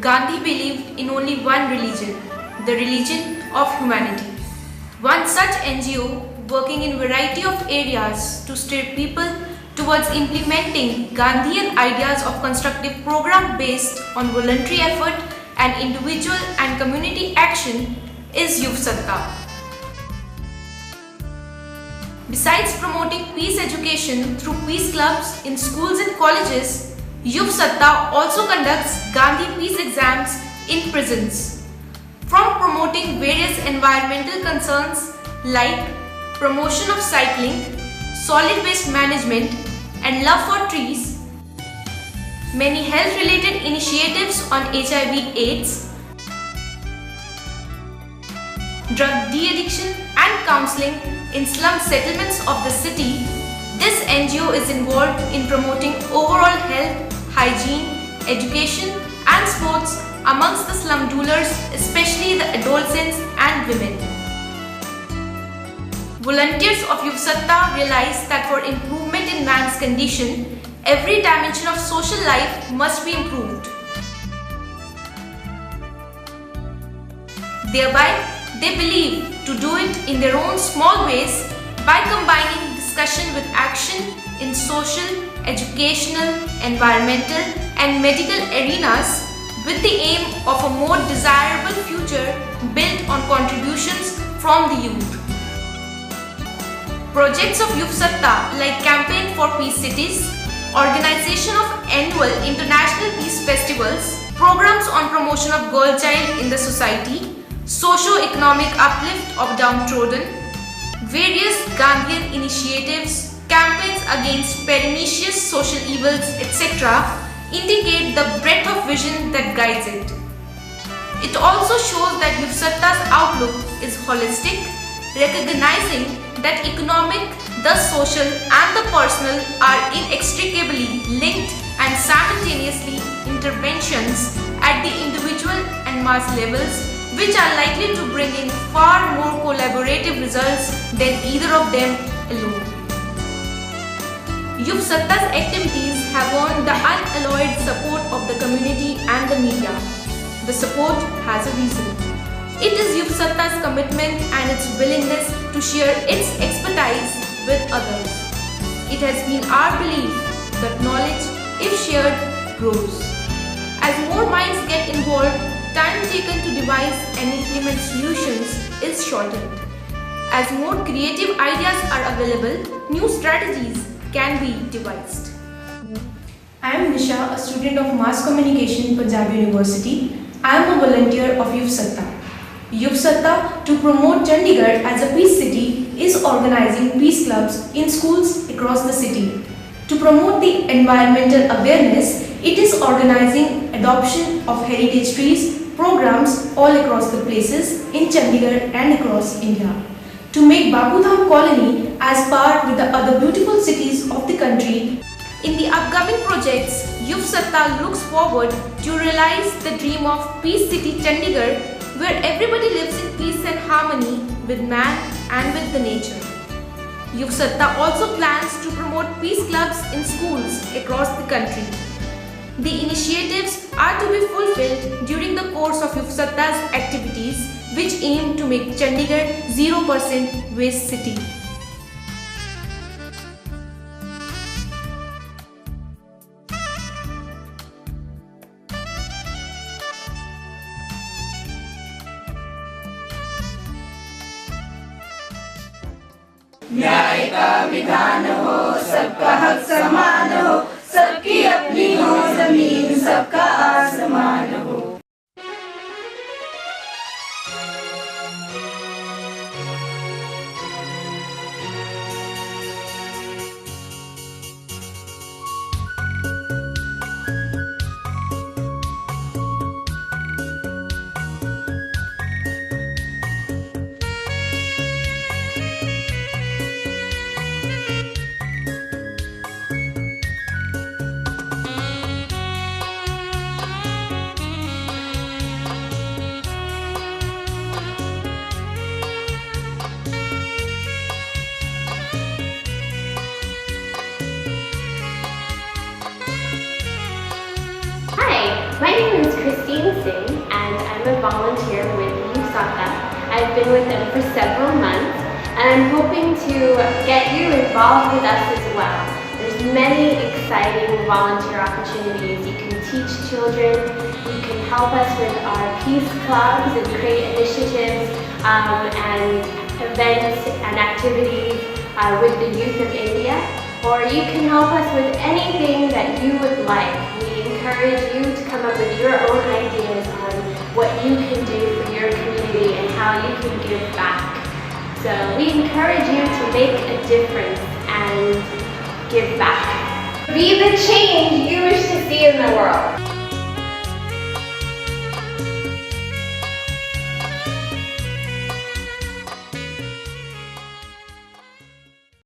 Gandhi believed in only one religion, the religion of humanity. One such NGO working in variety of areas to steer people towards implementing Gandhian ideas of constructive program based on voluntary effort and individual and community action is Yuv Satta. Besides promoting peace education through peace clubs in schools and colleges, Yuv Satta also conducts Gandhi peace exams in prisons. From promoting various environmental concerns like promotion of cycling, solid waste management, and love for trees, many health-related initiatives on HIV/AIDS, drug de-addiction and counseling in slum settlements of the city, this NGO is involved in promoting overall health, hygiene, education and sports amongst the slum dwellers, especially the adolescents and women. Volunteers of Yuv Satta realize that for improvement in man's condition, every dimension of social life must be improved. Thereby, they believe to do it in their own small ways by combining discussion with action in social, educational, environmental and medical arenas with the aim of a more desirable future built on contributions from the youth. Projects of Yuv Satta like Campaign for Peace Cities, organization of annual international peace festivals, programs on promotion of girl child in the society, socio-economic uplift of downtrodden, various Gandhian initiatives, campaigns against pernicious social evils, etc. indicate the breadth of vision that guides it. It also shows that Yuv Satta's outlook is holistic, recognizing that economic, the social and the personal are inextricably linked and simultaneously interventions at the individual and mass levels which are likely to bring in far more collaborative results than either of them alone. Yuv Satta's activities have earned the unalloyed support of the community and the media. The support has a reason. It is Yuv Satta's commitment and its willingness to share its expertise with others. It has been our belief that knowledge, if shared, grows. As more minds get involved, time taken to devise and implement solutions is shortened. As more creative ideas are available, new strategies can be devised. I am Nisha, a student of Mass Communication, Punjab University. I am a volunteer of Yuv Satta. Yuv Satta, to promote Chandigarh as a peace city, is organizing peace clubs in schools across the city. To promote the environmental awareness, it is organizing adoption of heritage trees programs all across the places in Chandigarh and across India. To make Bapu Dham colony as par with the other beautiful cities of the country, in the upcoming projects, Yuv Satta looks forward to realize the dream of Peace City Chandigarh, where everybody lives in peace and harmony with man and with the nature. Yuv Satta also plans to promote peace clubs in schools across the country. The initiatives are to be fulfilled during the course of Yuv Satta's activities, which aim to make Chandigarh 0% waste city. न्याय का विधान हो, सबका हक समान हो, सबकी अपनी हो जमीन, सबका आसमान हो। My name is Christine Singh and I'm a volunteer with USATA. I've been with them for several months and I'm hoping to get you involved with us as well. There's many exciting volunteer opportunities. You can teach children, you can help us with our peace clubs and create initiatives and events and activities with the youth of India, or you can help us with anything that you would like. We encourage you to come up with your own ideas on what you can do for your community and how you can give back. So we encourage you to make a difference and give back. Be the change you wish to see in the world.